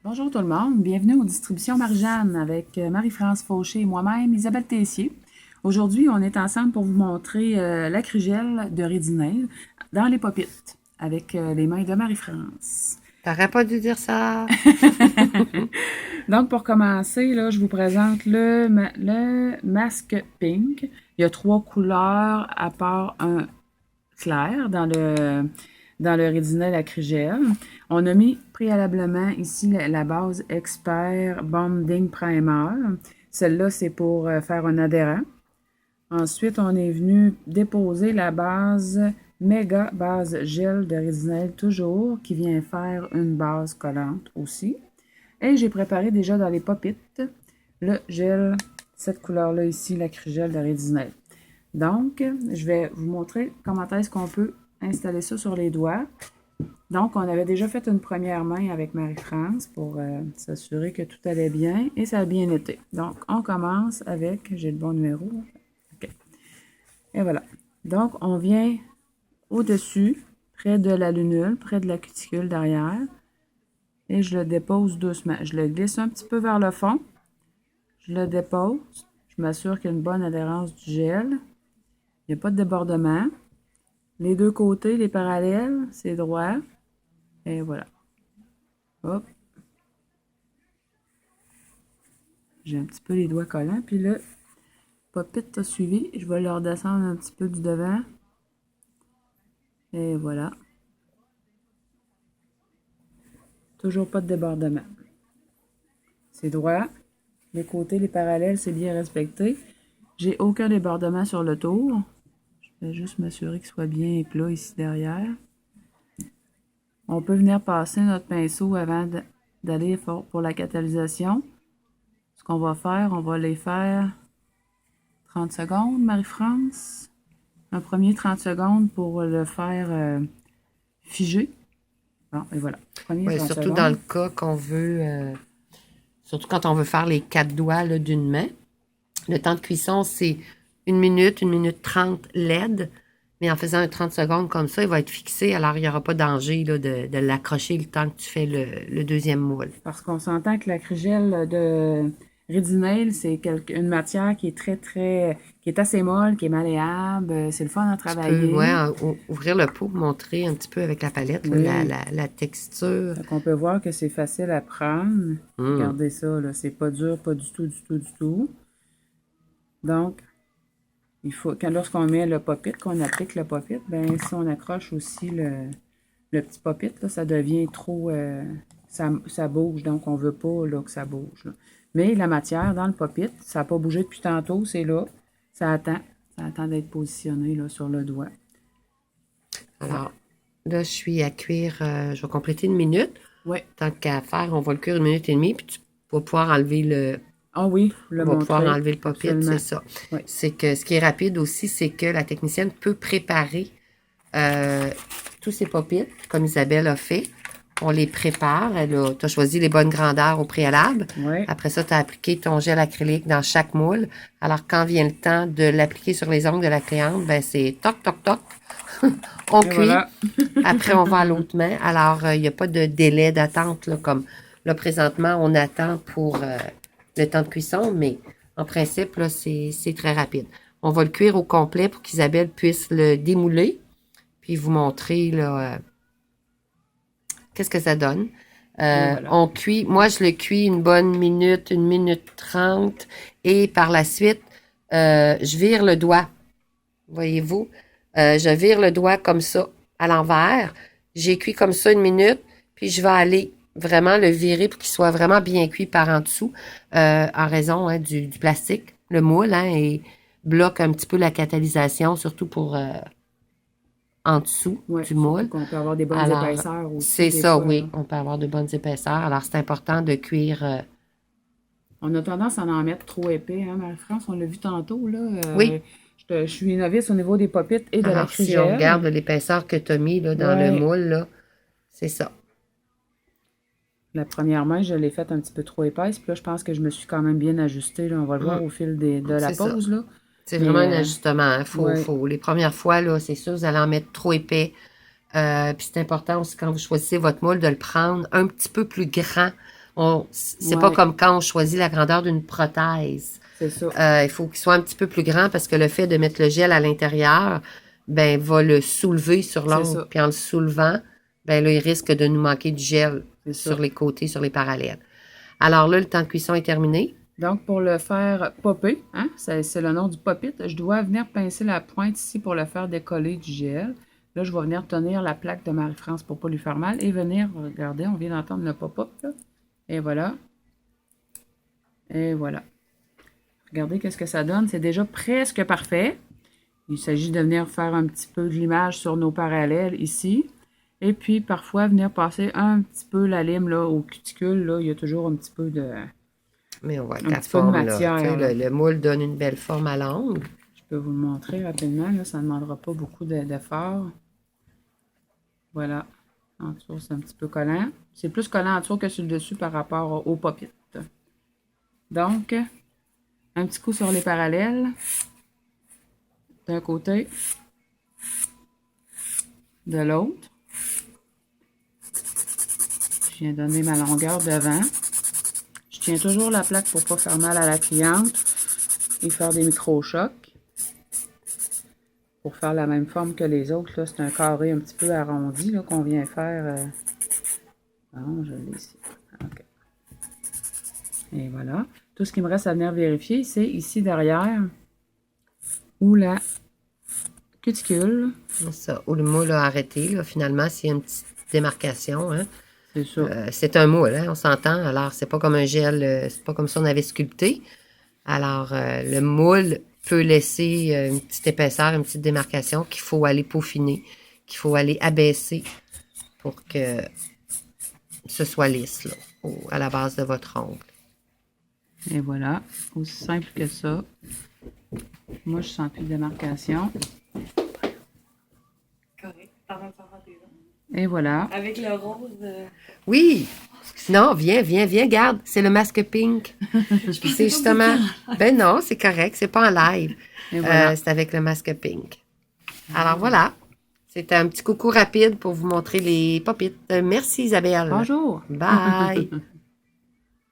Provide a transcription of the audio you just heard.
Bonjour tout le monde, bienvenue aux distributions Marie-Jeanne avec Marie-France Fauché et moi-même, Isabelle Tessier. Aujourd'hui, on est ensemble pour vous montrer l'acrygel de Redinail dans les pop avec les mains de Marie-France. T'aurais pas dû dire ça. Donc, pour commencer, là, je vous présente le masque pink. Il y a 3 couleurs à part un clair dans le Redinail acrygel. On a mis préalablement ici la base Expert Bonding Primer. Celle-là, c'est pour faire un adhérent. Ensuite, on est venu déposer la base Méga Base Gel de Redinail toujours, qui vient faire une base collante aussi. Et j'ai préparé déjà dans les pop-it le gel, cette couleur-là ici, l'acrygel de Redinail. Donc, je vais vous montrer comment est-ce qu'on peut installer ça sur les doigts. Donc, on avait déjà fait une première main avec Marie-France pour s'assurer que tout allait bien et ça a bien été. Donc, on commence avec, j'ai le bon numéro. OK. Et voilà. Donc, on vient au-dessus, près de la lunule, près de la cuticule derrière. Et je le dépose doucement. Je le glisse un petit peu vers le fond. Je le dépose. Je m'assure qu'il y a une bonne adhérence du gel. Il n'y a pas de débordement. Les deux côtés, les parallèles, c'est droit. Et voilà. Hop. J'ai un petit peu les doigts collants. Puis le pop-it a suivi. Je vais le redescendre un petit peu du devant. Et voilà. Toujours pas de débordement. C'est droit. Les côtés, les parallèles, c'est bien respecté. J'ai aucun débordement sur le tour. Je vais juste m'assurer qu'il soit bien plat ici derrière. On peut venir passer notre pinceau avant d'aller pour la catalysation. Ce qu'on va faire, on va les faire 30 secondes, Marie-France. Un premier 30 secondes pour le faire figer. Bon, et voilà. Premier Oui, 30 surtout secondes. dans le cas qu'on veut, surtout quand on veut faire les 4 doigts d'une main. Le temps de cuisson, c'est 1 minute 30 LED. Mais en faisant un 30 secondes comme ça, il va être fixé. Alors, il n'y aura pas danger de l'accrocher le temps que tu fais le deuxième moule. Parce qu'on s'entend que l'acrygel de Redinail, c'est une matière qui est qui est assez molle, qui est malléable. C'est le fun à Tu peux, travailler. ouais, ouvrir le pot, montrer un petit peu avec la palette là, Oui. la texture. Donc, on peut voir que c'est facile à prendre. Regardez ça, là. C'est pas dur, pas du tout, du tout, du tout. Donc, il faut, lorsqu'on met le pop-it, qu'on applique le pop-it, ben, si on accroche aussi le petit pop-it, là, ça devient trop, ça bouge, donc on veut pas, là, que ça bouge, là. Mais la matière dans le pop-it, ça n'a pas bougé depuis tantôt, c'est là, ça attend d'être positionné, là, sur le doigt. Alors, là, je suis à cuire, je vais compléter 1 minute. Ouais. Tant qu'à faire, on va le cuire 1 minute et demie, puis tu vas pouvoir enlever Ah oui, on va pouvoir enlever le pop-it, absolument. c'est ça. Ouais. C'est que ce qui est rapide aussi, c'est que la technicienne peut préparer tous ces pop-it, comme Isabelle a fait. On les prépare. Tu as choisi les bonnes grandeurs au préalable. Ouais. Après ça, tu as appliqué ton gel acrylique dans chaque moule. Alors, quand vient le temps de l'appliquer sur les ongles de la cliente, ben c'est toc, toc, toc. On Et cuit. voilà. Après, on va à l'autre main. Alors, il n'y a pas de délai d'attente, là, comme là, présentement, on attend pour le temps de cuisson, mais en principe, là, c'est très rapide. On va le cuire au complet pour qu'Isabelle puisse le démouler, puis vous montrer là, qu'est-ce que ça donne. Voilà. On cuit, moi je le cuis une bonne minute, 1 minute 30, et par la suite, je vire le doigt. Voyez-vous? Je vire le doigt comme ça, à l'envers. J'ai cuit comme ça 1 minute, puis je vais aller vraiment le virer pour qu'il soit vraiment bien cuit par en dessous, en raison du plastique. Le moule, et bloque un petit peu la catalysation, surtout pour en dessous Ouais, du moule. qu'on peut avoir des bonnes Alors, épaisseurs aussi. c'est des ça, fois, oui. là. On peut avoir de bonnes épaisseurs. Alors, c'est important de cuire. On a tendance à en mettre trop épais, hein, Marie-France? On l'a vu tantôt, là. Oui. Je suis novice au niveau des pop-it et de Alors, si on l'acrygel. regarde l'épaisseur que tu as mis là, dans le Ouais. moule, là, c'est ça. La première main, je l'ai faite un petit peu trop épaisse. Puis là, je pense que je me suis quand même bien ajustée, là. On va le voir au fil de la C'est ça. pause, là. C'est Mais, vraiment un ajustement. Hein. ouais. Les premières fois, là, c'est sûr, vous allez en mettre trop épais. Puis c'est important aussi, quand vous choisissez votre moule, de le prendre un petit peu plus grand C'est Ouais. pas comme quand on choisit la grandeur d'une prothèse. C'est ça. Il faut qu'il soit un petit peu plus grand parce que le fait de mettre le gel à l'intérieur, ben, va le soulever sur C'est l'ongle. ça. Puis en le soulevant, ben là, il risque de nous manquer du gel C'est sur ça. les côtés, sur les parallèles. Alors là, le temps de cuisson est terminé. Donc, pour le faire popper, hein, c'est le nom du pop-it, je dois venir pincer la pointe ici pour le faire décoller du gel. Là, je vais venir tenir la plaque de Marie-France pour ne pas lui faire mal et venir, regardez, on vient d'entendre le pop-up, là. Et voilà. Et voilà. Regardez qu'est-ce que ça donne. C'est déjà presque parfait. Il s'agit de venir faire un petit peu de l'image sur nos parallèles ici. Et puis, parfois, venir passer un petit peu la lime là, au cuticule. Là, il y a toujours un petit peu de... Mais on voit Un que la petit peu de forme, là, matière, tu sais, là. le moule donne une belle forme à l'angle. Je peux vous le montrer rapidement. Là, ça ne demandera pas beaucoup d'effort. Voilà. En dessous, c'est un petit peu collant. C'est plus collant en dessous que sur le dessus par rapport au pop-it. Donc, un petit coup sur les parallèles. D'un côté. De l'autre. Je viens donner ma longueur devant. Je tiens toujours la plaque pour ne pas faire mal à la cliente et faire des micro-chocs. Pour faire la même forme que les autres, là, c'est un carré un petit peu arrondi là, qu'on vient faire. Non, je l'ai ici. OK. Et voilà. Tout ce qui me reste à venir vérifier, c'est ici derrière où la cuticule. C'est ça. Où le moule a arrêté, là, finalement, s'il y a une petite démarcation. Hein. C'est ça. C'est un moule, hein, on s'entend. Alors, c'est pas comme un gel, c'est pas comme si on avait sculpté. Alors, le moule peut laisser une petite épaisseur, une petite démarcation qu'il faut aller peaufiner, qu'il faut aller abaisser pour que ce soit lisse, là, à la base de votre ongle. Et voilà. Aussi simple que ça. Moi, je sens plus de démarcation. Correct. T'en as des autres. Et voilà. Avec le rose. Oui! Non, viens, garde, c'est le masque pink. C'est justement... Ben non, c'est correct, c'est pas en live. Et voilà. C'est avec le masque pink. Alors voilà, c'était un petit coucou rapide pour vous montrer les pop-it. Merci Isabelle. Bonjour. Bye!